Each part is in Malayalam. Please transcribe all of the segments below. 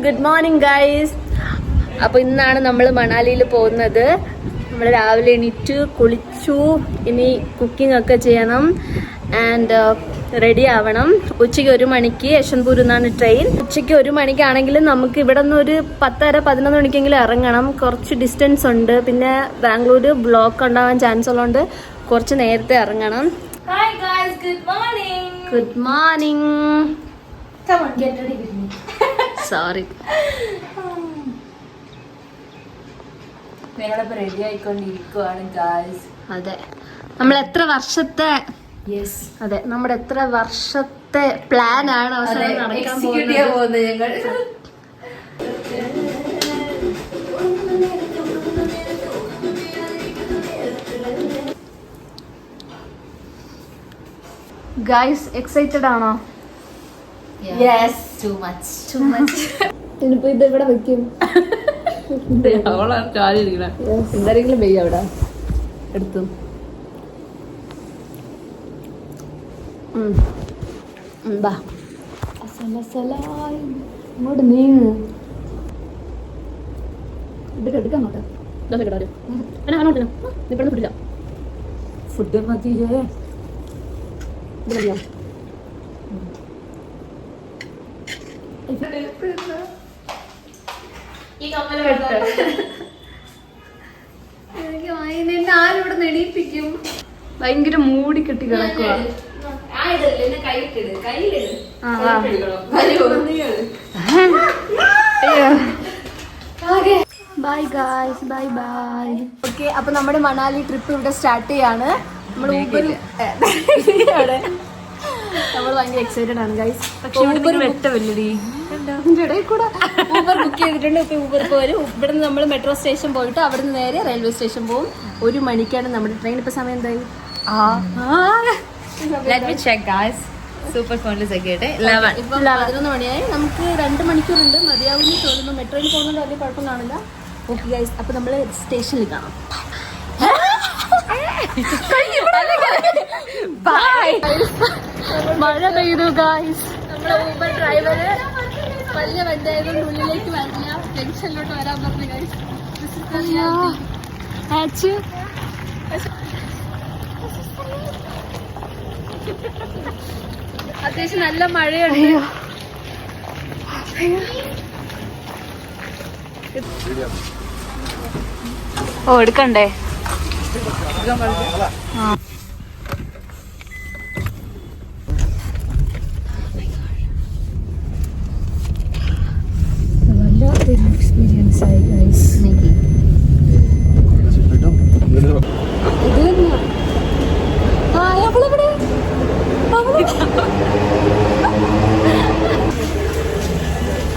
Good morning guys. അപ്പോൾ ഇന്നാണ് നമ്മൾ മണാലിയിൽ പോകുന്നത്. നമ്മൾ രാവിലെ എണീറ്റ് കുളിച്ചു, ഇനി കുക്കിംഗ് ഒക്കെ ചെയ്യണം ആൻഡ് റെഡി ആവണം. ഉച്ചയ്ക്ക് 1 മണിക്ക് യശ്വന്ത്പൂരിൽ നിന്നാണ് ട്രെയിൻ. ഉച്ചയ്ക്ക് 1 മണിക്കാണെങ്കിലും നമുക്ക് ഇവിടെ നിന്ന് ഒരു 10:30-11 മണിക്കെങ്കിലും ഇറങ്ങണം. കുറച്ച് ഡിസ്റ്റൻസ് ഉണ്ട്, പിന്നെ ബാംഗ്ലൂർ ബ്ലോക്ക് ഉണ്ടാവാൻ ചാൻസ് ഉള്ളതുകൊണ്ട് കുറച്ച് നേരത്തെ ഇറങ്ങണം. Hi guys, good morning. Good morning. Come on, get ready with me. Sorry. ഞങ്ങളിപ്പോ റെഡി ആയിക്കൊണ്ടിരിക്കുവാണ് ഗായ്സ്. അതെ, നമ്മൾ എത്ര വർഷത്തെ അതെ നമ്മുടെ എത്ര വർഷത്തെ പ്ലാൻ ആണ് അവസാനം നടക്കാൻ പോകുന്നത്. ഞങ്ങൾ ഗൈസ് എക്സൈറ്റഡ് ആണോ? yes, too much. ഇനിയിപ്പോ ഇത് ഇവിടെ വെക്കും. എന്തെങ്കിലും പെയ്യ അവിടെ എടുത്തു. ഇങ്ങോട്ട് നീങ്ങ്. എടുക്കാം ഫുഡ് മതിയേ. ആരിവിടെ നെണീപ്പിക്കും. ഭയങ്കര മൂടി കെട്ടി കിടക്കുക. Bye guys, bye bye. Okay, അപ്പൊ നമ്മുടെ മണാലി ട്രിപ്പ് ഇവിടെ സ്റ്റാർട്ട് ചെയ്യാണ്. നമ്മൾ ഊബർ നമ്മൾ ഭയങ്കര എക്സൈറ്റഡ് ആണ് ഗൈസ്. ഊബർ ബുക്ക് ചെയ്തിട്ടുണ്ട്. ഇപ്പൊ ഊബർ വരും. ഇവിടെ നിന്ന് നമ്മൾ മെട്രോ സ്റ്റേഷൻ പോയിട്ട് അവിടെ നിന്ന് നേരെ റെയിൽവേ സ്റ്റേഷൻ പോകും. 1 മണിക്കാണ് നമ്മുടെ ട്രെയിൻ. ഇപ്പൊ സമയം എന്തായി? Let me check guys. Super phone is again 11. ഇപ്പൊ 11 മണിയായി. നമുക്ക് 2 മണിക്കൂറുണ്ട്. മതിയാവുന്ന തോന്നുന്നു. മെട്രോയിൽ പോകുന്നത് വലിയ കുഴപ്പം കാണില്ല. ഓക്കെ ഗൈസ്, അപ്പൊ നമ്മള് സ്റ്റേഷനിൽ കാണാം. മഴ പെയ്തു ഗായ്സ്. നമ്മുടെ ഊബർ ഡ്രൈവറ് വലിയ വണ്ടിയായതുകൊണ്ട് ഉള്ളിലേക്ക് വരില്ല, ജംഗ്ഷനിലോട്ട് വരാൻ പറഞ്ഞു ഗായ്സ്. അത്യാവശ്യം നല്ല മഴയുണ്ട്. ഓ, എടുക്കണ്ടേ? വല്ലാത്തൊരു എക്സ്പീരിയൻസ് ആയി ഗൈസ്.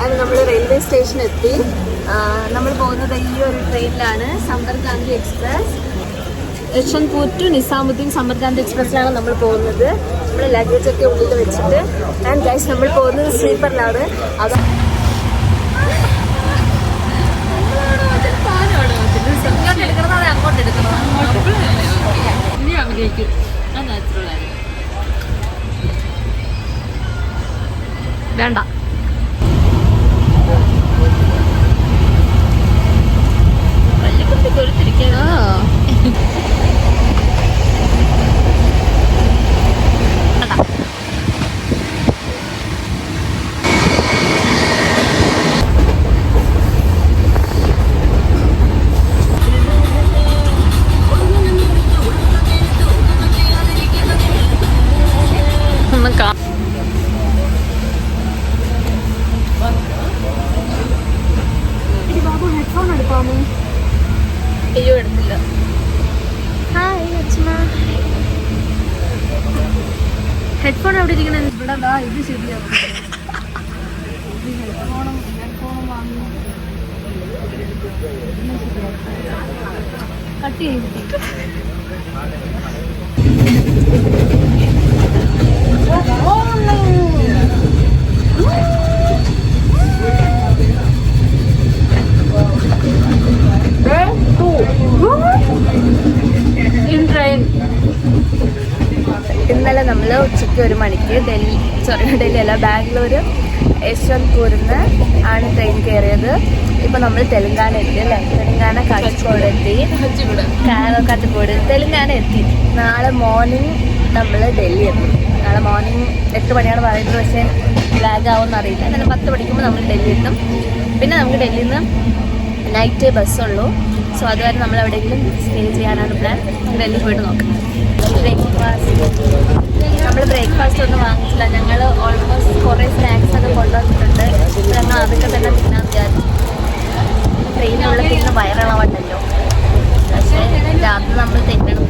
അത് നമ്മൾ റെയിൽവേ സ്റ്റേഷൻ എത്തി. നമ്മൾ പോകുന്നത് ഈ ഒരു ട്രെയിനിലാണ്, സമ്പർക്ക് ക്രാന്തി എക്സ്പ്രസ്. യശ്വന്ത്പൂർ ടു നിസാമുദ്ദീൻ സമ്പർക്ക് ക്രാന്തി എക്സ്പ്രസ്സിലാണ് നമ്മൾ പോകുന്നത്. നമ്മൾ ലഗേജ് ഒക്കെ ഉള്ളിൽ വെച്ചിട്ട്. ആൻഡ് ഗൈസ്, നമ്മൾ പോകുന്നത് സ്ലീപ്പറിലാണ്. അത് അങ്ങോട്ട് എടുക്കണം. വേണ്ട. ഹെഡ്ഫോൺ എടുക്കാമോ? അയ്യോ, എടുത്തില്ല. ഹെഡ്ഫോൺ എവിടെ ഇരിക്കണേ? ഇവിടെ ഇത് ശരിയാവും. ഹെഡ്ഫോണും വാങ്ങി കട്ട് ചെയ്തിട്ട് ഇന്നലെ നമ്മൾ ഉച്ചയ്ക്ക് 1 മണിക്ക് ഡൽഹി അല്ല ബാംഗ്ലൂർ യശ്വന്ത്പൂരിൽ നിന്ന് ആണ് ട്രെയിൻ ഇപ്പൊ നമ്മൾ തെലുങ്കാന എത്തി അല്ലേ? തെലുങ്കാന കാച്ചിക്കോട് എത്തി, കാച്ചിക്കോട് തെലുങ്കാന എത്തി. നാളെ മോർണിംഗ് നമ്മൾ ഡൽഹി എത്തും. നാളെ മോർണിംഗ് 8 മണിയാണ് പറയുന്നത്, പക്ഷേ ലാഗ് ആവുമെന്ന് അറിയില്ല. എന്നാലും 10 മണിക്കുമ്പോൾ നമ്മൾ ഡൽഹി എത്തും. പിന്നെ നമുക്ക് ഡൽഹിയിൽ നിന്ന് നൈറ്റ് ബസ്സുള്ളൂ. സോ അതുവരെ നമ്മൾ എവിടെയെങ്കിലും സ്റ്റേ ചെയ്യാനാണ് പ്ലാൻ. ഡൽഹി പോയിട്ട് നോക്കാം. നമ്മൾ ബ്രേക്ക്ഫാസ്റ്റ് ഒന്നും വാങ്ങിച്ചില്ല. ഞങ്ങൾ ഓൾമോസ്റ്റ് കുറേ സ്നാക്സ് ഒക്കെ കൊണ്ടുവന്നിട്ടുണ്ട്. ഞങ്ങൾ അതൊക്കെ തന്നെ തിന്നാൻ വിചാരിച്ചു. ട്രെയിനുള്ളിൽ തിന്ന് വയറിളവണ്ടല്ലോ, പക്ഷേ രാത്രി നമ്മൾ തിന്നണം.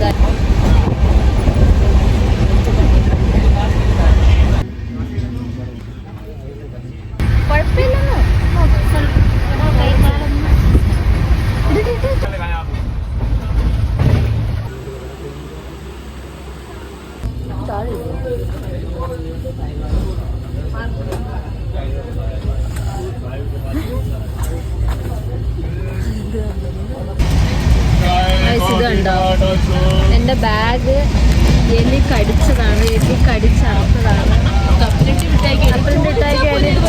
കുഴപ്പമില്ലെന്നോ ഇത് കണ്ടോ? എൻ്റെ ബാഗ് എലി കടിച്ചതാണ്, എലി കടിച്ചറുത്തതാണ്.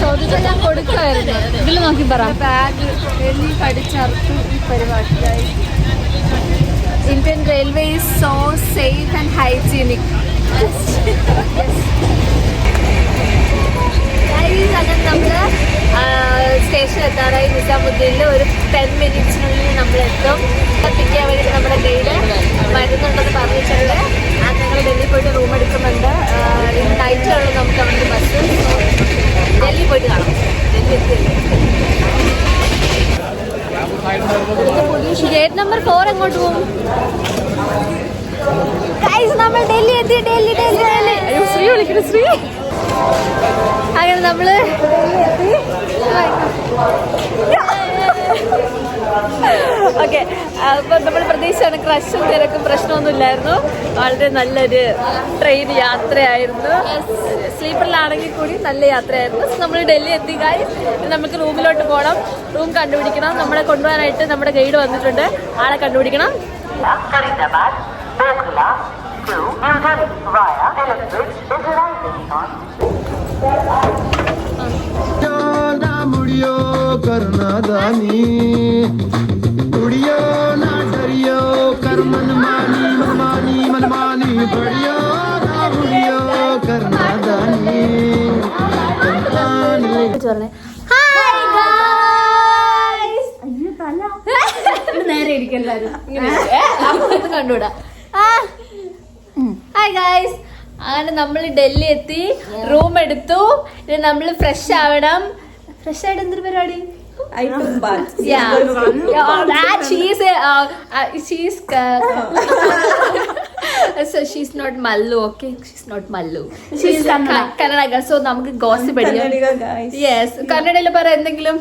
ചോദിച്ചാൽ ഞാൻ കൊടുക്കുമായിരുന്നു. ഇതിൽ നോക്കി പറ. ബാഗ് എലി കടിച്ചറുത്തു. ഈ പരിപാടിയായി. Indian railway is so safe and hygienic. അങ്ങനെ നമ്മൾ സ്റ്റേഷൻ എത്താറായി. നിസാമുദ്ദീനിൽ ഒരു 10 മിനിറ്റ്സിനുള്ളിൽ നമ്മൾ എത്തും. പിക്ക് ചെയ്യാൻ വേണ്ടിയിട്ട് നമ്മുടെ ഗൈഡ് വരുന്നുണ്ടെന്ന് പറഞ്ഞിട്ടുണ്ട്. ഞങ്ങൾ ഡൽഹി പോയിട്ട് റൂം എടുക്കുന്നുണ്ട്. ഇന്ന് നൈറ്റിലുള്ള നമുക്ക് അവിടെ ബസ്. ഡൽഹി പോയിട്ട് കാണാം. ഡൽഹി എത്തിയല്ലേ. ഗേറ്റ് നമ്പർ 4 എങ്ങോട്ട് പോകും? നമ്മൾ ഡൽഹി എത്തി. ഡൽഹി ശ്രീ വിളിക്കുന്നു. ശ്രീ അങ്ങനെ നമ്മള് ഡൽഹി എത്തി. ഓക്കെ, അപ്പൊ നമ്മൾ പ്രതീക്ഷയാണ്. ക്രഷും തിരക്കും പ്രശ്നമൊന്നും ഇല്ലായിരുന്നു. വളരെ നല്ലൊരു ട്രെയിൻ യാത്രയായിരുന്നു. സ്ലീപ്പറിലാണെങ്കിൽ കൂടി നല്ല യാത്രയായിരുന്നു. നമ്മൾ ഡൽഹി എത്തി. ഗൈസ്, നമുക്ക് റൂമിലോട്ട് പോകണം. റൂം കണ്ടുപിടിക്കണം. നമ്മളെ കൊണ്ടുപോകാനായിട്ട് നമ്മുടെ ഗൈഡ് വന്നിട്ടുണ്ട്. ആളെ കണ്ടുപിടിക്കണം. करना दानी उड़ियो ना डरियो कर मनमानी मनमानी मनमानी बढ़ियो ना उड़ियो करना दानी നേരെ ഇരിക്കല്ലാരും കണ്ടുകൂടാ. ഹായ് ഗൈസ്, അങ്ങനെ നമ്മൾ ഡൽഹി എത്തി. റൂം എടുത്തു. ഇനി നമ്മൾ ഫ്രഷ് ആവണം. ഫ്രഷ് ആയിട്ട് എന്തൊരു പരിപാടി? So she's not Mallu, okay? She's not Mallu. She's Kannada girl. So നമുക്ക് gossip അടിക്കാം. Yes, കന്നഡയിൽ പറ എന്തെങ്കിലും.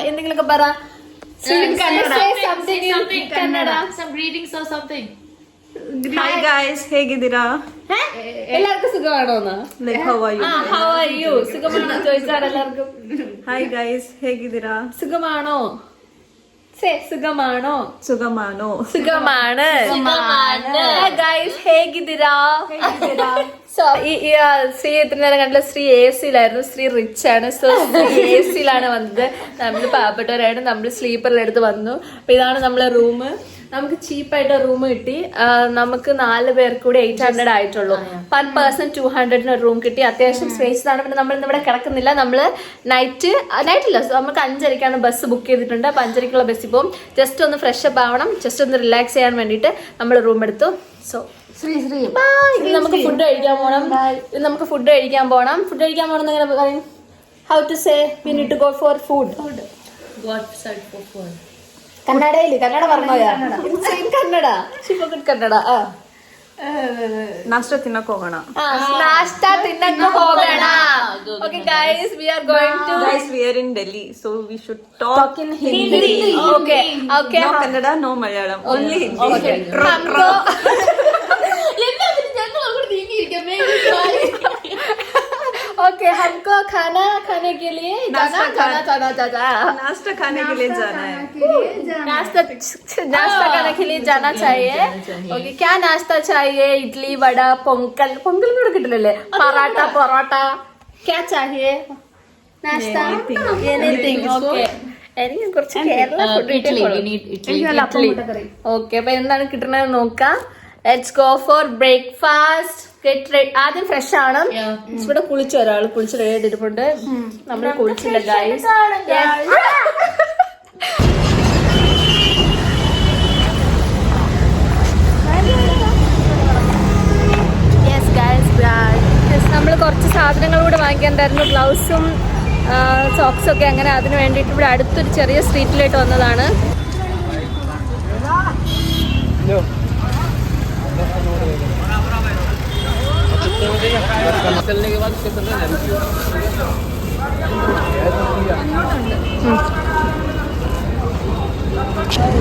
എന്തെങ്കിലും ഒക്കെ പറ. Say something in Kannada. Some greetings or something. Hi guys, ಹೇಗಿದ್ದೀರಾ? എല്ലാവർക്കും സുഖമാണോന്ന്? Like how are you? How are you? സുഖമാണോ ചോദിച്ചാൽ എല്ലാവർക്കും. Hi guys, ಹೇಗಿದ್ದೀರಾ? സുഖമാണോ? സുഖമാണോ? സുഖമാണോ? സുഖമാണ്. ഗൈസ്, ഹേഗിദിരാ. സോ ശ്രീ ഇത്ര നേരം കണ്ടില്ല. ശ്രീ AC-യിലായിരുന്നു. ശ്രീ റിച്ച് ആണ്. സോ ശ്രീ AC-യിലാണ് വന്നത്. നമ്മൾ പാവപ്പെട്ടവരായിട്ട് നമ്മൾ സ്ലീപ്പറിലെടുത്ത് വന്നു. അപ്പൊ ഇതാണ് നമ്മളെ റൂം. നമുക്ക് ചീപ്പായിട്ട് റൂം കിട്ടി. നമുക്ക് 4 പേർക്ക് കൂടി 800 ആയിട്ടുള്ളൂ. per person 200 റൂം കിട്ടി. അത്യാവശ്യം സ്പേസ് ആണ്. പിന്നെ നമ്മൾ ഇവിടെ കിടക്കുന്നില്ല. നമ്മൾ നൈറ്റില്ല. നമുക്ക് 5:30 ബസ് ബുക്ക് ചെയ്തിട്ടുണ്ട്. അപ്പൊ 5:30 ബസ്സിൽ പോകും. ജസ്റ്റ് ഒന്ന് ഫ്രഷ് അപ്പ് ആവണം. ജസ്റ്റ് ഒന്ന് റിലാക്സ് ചെയ്യാൻ വേണ്ടിയിട്ട് നമ്മൾ റൂം എടുത്തു. സോ നമുക്ക് ഫുഡ് കഴിക്കാൻ പോകണം. ഫുഡ് കഴിക്കാൻ പോകണം എങ്ങനെ പറയും? How to say we need to go for food? Kannada പറഞ്ഞോയാ? കന്നഡ കന്നഡ. ನಾಷ್ಟ ತಿನ್ನಕ್ ಹೋಗೋಣ. ನಾಷ್ಟ ತಿನ್ನಕ್ಕೆ ಹೋಗೋಣ. Okay guys, we are going to Guys, we are in Delhi, so we should talk in Hindi. Okay. No Kannada, no Malayalam, only Hindi. Okay. हमको ओके, हमको खाना खाने के लिए नाश्ता नाश्ता खाने के लिए जाना है. नाश्ता खाने के लिए जाना चाहिए. ओके, क्या नाश्ता चाहिए? इडली, वड़ा, पोंगल കൂടെ കിട്ടില്ലല്ലേ? പൊറോട്ട क्या चाहिए? नाश्ता anything. Okay, എനിക്ക് കുറച്ച് കേരള ഫുഡ് ഓക്കെ. അപ്പൊ എന്താണ് കിട്ടുന്നത് നോക്കാം. Let's go for breakfast. ആദ്യം ഫ്രഷ് ആണ്. ഇവിടെ കുളിച്ചു, ഒരാൾ കുളിച്ച് റെഡി ആയിട്ടിരിപ്പുണ്ട്. നമ്മൾ കുളിച്ചില്ല ഗൈസ്. നമ്മൾ കുറച്ച് സാധനങ്ങൾ കൂടെ വാങ്ങിക്കാനുണ്ടായിരുന്നു. ഗ്ലൗസും സോക്സും ഒക്കെ. അങ്ങനെ അതിന് വേണ്ടിയിട്ട് ഇവിടെ അടുത്തൊരു ചെറിയ സ്ട്രീറ്റിലായിട്ട് വന്നതാണ്.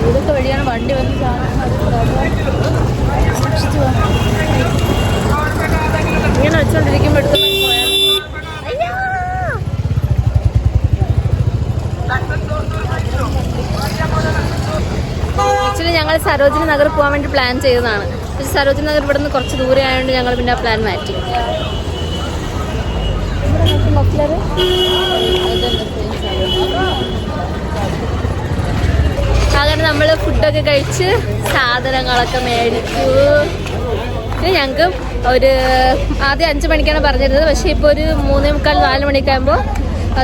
ഇതൊക്കെ വഴിയാണ് വണ്ടി വന്ന് ഇങ്ങനെ വെച്ചോണ്ടിരിക്കുമ്പോ ആക്ച്വലി ഞങ്ങൾ സരോജിനി നഗർ പോകാൻ വേണ്ടി പ്ലാൻ ചെയ്തതാണ്. പക്ഷെ സരോജിനി നഗർ ഇവിടെ നിന്ന് കുറച്ച് ദൂരെ ആയതുകൊണ്ട് ഞങ്ങൾ പിന്നെ ആ പ്ലാൻ മാറ്റി. അങ്ങനെ നമ്മൾ ഫുഡൊക്കെ കഴിച്ച് സാധനങ്ങളൊക്കെ മേടിച്ചു. പിന്നെ ഞങ്ങൾക്ക് ഒരു ആദ്യം 5 മണിക്കാണ് പറഞ്ഞിരുന്നത്. പക്ഷേ ഇപ്പോൾ ഒരു 3:45-4 മണിയൊക്കെ ആകുമ്പോൾ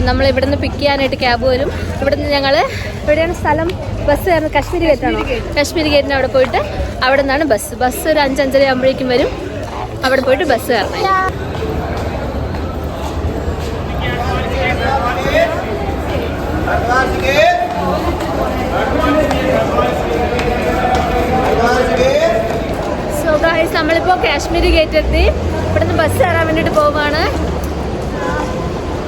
നമ്മൾ ഇവിടെ നിന്ന് പിക്ക് ചെയ്യാനായിട്ട് ക്യാബ് വരും. ഇവിടെ നിന്ന് ഞങ്ങൾ എവിടെയാണ് സ്ഥലം, ബസ് കയറുന്നത് കാശ്മീരി ഗേറ്റാണോ? കാശ്മീരി ഗേറ്റിന് അവിടെ പോയിട്ട് അവിടെ നിന്നാണ് ബസ് ഒരു 5-5:30 ആകുമ്പോഴേക്കും വരും. അവിടെ പോയിട്ട് ബസ് കയറണം. സോ ഗൈസ്, നമ്മളിപ്പോൾ കാശ്മീരി ഗേറ്റ് എത്തി. ഇവിടെ നിന്ന് ബസ് കയറാൻ വേണ്ടിയിട്ട് പോവുകയാണ്.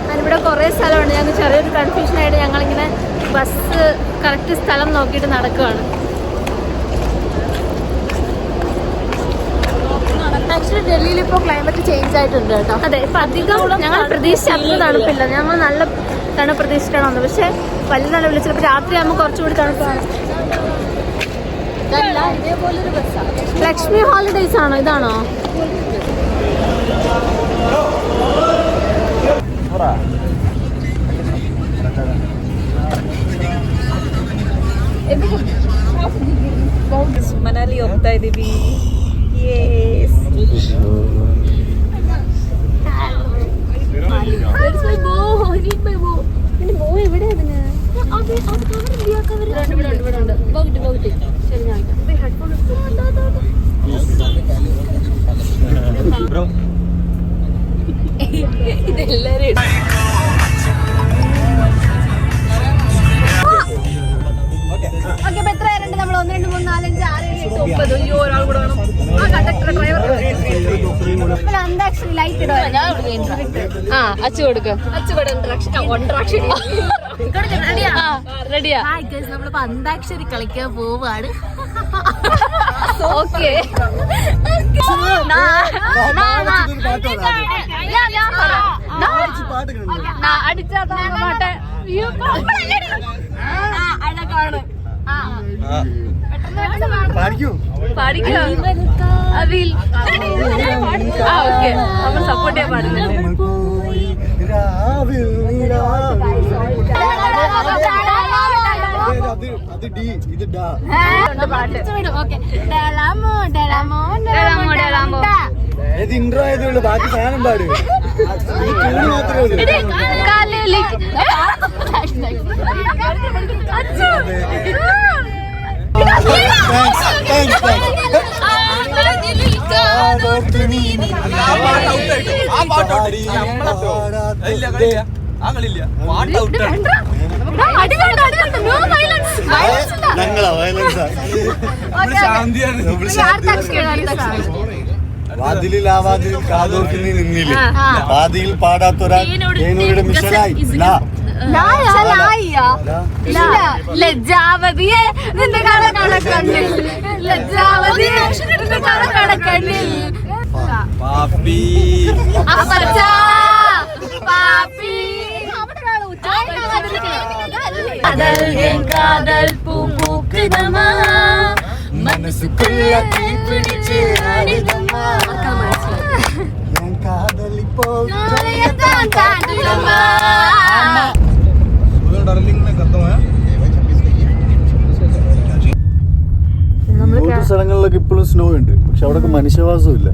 അതിനിവിടെ കുറേ സ്ഥലമുണ്ട്. ഞങ്ങൾക്ക് ചെറിയൊരു കൺഫ്യൂഷനായിട്ട് ഞങ്ങളിങ്ങനെ ബസ് കറക്റ്റ് സ്ഥലം നോക്കിയിട്ട് നടക്കുകയാണ്. ആക്ച്വലി ഡൽഹിയിൽ ഇപ്പോൾ ക്ലൈമറ്റ് ചേഞ്ച് ആയിട്ടുണ്ട് കേട്ടോ. അതെ, ഇപ്പം അധികം ഞങ്ങൾ പ്രതീക്ഷിച്ച അത്ര തണുപ്പില്ല. ഞങ്ങൾ നല്ല തണുപ്പ് പ്രതീക്ഷിക്കണം വന്നത്. പക്ഷെ വലിയ തണുപ്പില്ല. ചിലപ്പോൾ രാത്രിയാകുമ്പോൾ കുറച്ചുകൂടി തണുപ്പാണ്. ഇതേപോലൊരു ബസ്സാണ്. ലക്ഷ്മി ഹോളിഡേയ്സ് ആണോ? ഇതാണോ? ಮನಾಲಿ ಹೋಗ್ತಾ ಇದೀವಿ. ഇതെല്ലാരും ഓക്കെ. അപ്പൊ എത്ര പേരുണ്ട്? നമ്മൾ 1 2 3 4 5 6 7 8 9. അയ്യോ, ഒരാൾ കൂടെ വേണം. ആ കണ്ടക്ടർ ഡ്രൈവർ അന്താക്ഷരി ലൈറ്റ് ഇടുക. അച്ചു കൊടുക്കും. അച്ചു കൂടെ റെഡിയാ. നമ്മളിപ്പോ അന്താക്ഷരി കളിക്കാൻ പോവാണ്. ഓക്കെ. അഴകാണ്. നമ്മൾ സപ്പോർട്ട് ചെയ്യാൻ പാടില്ല. ഇൻട്രോ ആയതുള്ളൂ, ബാക്കി സാധനം പാട്. വാതിലിൽ ആ വാതിൽ കാതോർത്ത് നീ നിന്നില്ലേ, വാതിൽ പാടാത്തൊരാൾ മിഷനായി. ലജ്ജാവതിയെ നിന്റെ കണക്കണ്ണിൽ, ലജ്ജാവതിയെ നിന്റെ കണക്കണ്ണിൽ. പാപ്പി കാതൽ പൂ പൂക്കുതമാ, മനസ്സുക്കുള്ള തീ പിടിച്ച് ആടിതമാ. ഞാൻ കാതലിപ്പോ डार्लिंग में करता हूँ കൂടുതൽ സ്ഥലങ്ങളിലൊക്കെ ഇപ്പോഴും സ്നോ ഉണ്ട്, പക്ഷെ അവിടെ മനുഷ്യവാസവും ഇല്ല.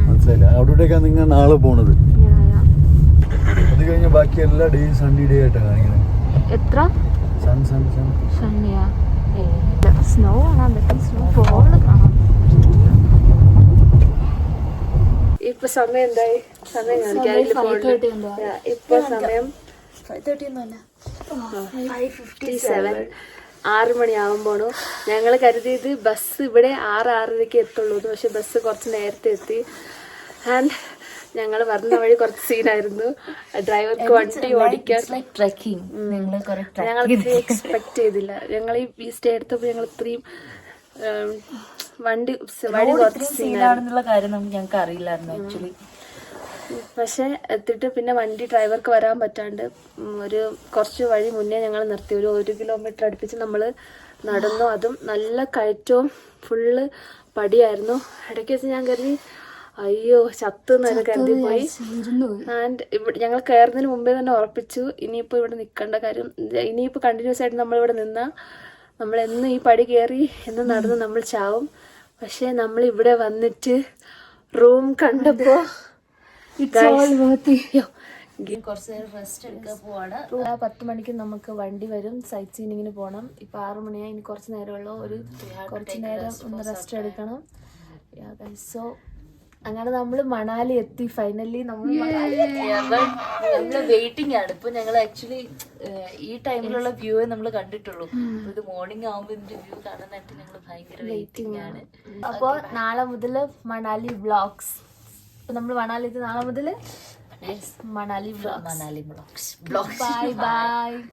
മനസ്സിലായില്ല, അവിടേക്കാണ് നിങ്ങൾ നാളെ പോണത്. അത് കഴിഞ്ഞ ബാക്കി എല്ലാ ഡേയും സൺഡേ ഡേ ആയിട്ടാണ് കാണിക്കുന്നത്. എത്ര സൺ സൺ സൺ സണ്ണിയാ സ്നോ കാണാൻ പറ്റും, സ്നോ ഫോൾ കാണാം. ഇപ്പൊ സമയം എന്തായി? സമയം കാണിക്കാൻ ഇപ്പൊ സമയം 5:57, 6 മണിയാകുമ്പോണു. ഞങ്ങൾ കരുതിയത് ബസ് ഇവിടെ 6-6:30 എത്തുള്ളൂ, പക്ഷെ ബസ് കുറച്ച് നേരത്തെ എത്തി. ആൻഡ് ഞങ്ങൾ വരുന്ന വഴി കുറച്ച് സീനായിരുന്നു. ഡ്രൈവർക്ക് വണ്ടി ഓടിക്കാൻ ഞങ്ങൾ എക്സ്പെക്ട് ചെയ്തില്ല. ഞങ്ങൾ ഈ സ്റ്റേ എടുത്തപ്പോൾ ഞങ്ങൾ ഇത്രയും വഴി കുറച്ച് സീനാണെന്നുള്ള കാര്യം ഞങ്ങൾക്ക് അറിയില്ലായിരുന്നു ആക്ച്വലി. പക്ഷെ എത്തിയിട്ട് പിന്നെ വണ്ടി ഡ്രൈവർക്ക് വരാൻ പറ്റാണ്ട് കുറച്ച് വഴി മുന്നേ ഞങ്ങൾ നിർത്തി. 1 കിലോമീറ്റർ അടുപ്പിച്ച് നമ്മൾ നടന്നു. അതും നല്ല കയറ്റവും ഫുള്ള് പടിയായിരുന്നു. ഇടയ്ക്ക് വെച്ച് ഞാൻ കരുതി അയ്യോ ചത്തുന്നൊക്കെ കരുതി പോയി. ആൻഡ് ഞങ്ങൾ കയറുന്നതിന് മുമ്പേ തന്നെ ഉറപ്പിച്ചു ഇനിയിപ്പോൾ ഇവിടെ നിൽക്കേണ്ട കാര്യം, ഇനിയിപ്പോൾ കണ്ടിന്യൂസ് ആയിട്ട് നമ്മളിവിടെ നിന്നാൽ നമ്മൾ എന്നും ഈ പടി കയറി എന്ന് നടന്ന് നമ്മൾ ചാവും. പക്ഷെ നമ്മൾ ഇവിടെ വന്നിട്ട് റൂം കണ്ടപ്പോൾ കുറച്ച് നേരം റെസ്റ്റ് എടുക്കാൻ പോവാണ്. 10 മണിക്ക് നമുക്ക് വണ്ടി വരും, സൈറ്റ് സീനിങ്ങിന് പോകണം. ഇപ്പൊ 6 മണിയായി, ഇനി കുറച്ച് നേരമുള്ളൂ. കുറച്ച് നേരം ഒന്ന് റെസ്റ്റ് എടുക്കണം. സോ അങ്ങനെ നമ്മൾ മണാലി എത്തി. ഫൈനലി നമ്മള് വെയിറ്റിംഗ് ആണ്. ഇപ്പൊ ഞങ്ങൾ ആക്ച്വലി ഈ ടൈമിലുള്ള വ്യൂ നമ്മൾ കണ്ടിട്ടുള്ളൂ. ഇത് മോർണിംഗ് ആവുമ്പോ ഇതിന്റെ വ്യൂ കാണാനായിട്ട് ഞങ്ങൾ ഭയങ്കര വെയിറ്റിംഗ് ആണ്. അപ്പൊ നാളെ മുതൽ മണാലി വ്ളോഗ്സ്. നമ്മൾ മണാലി നാളെ മുതൽ മണാലി വ്ളോഗ്സ്. Bye bye.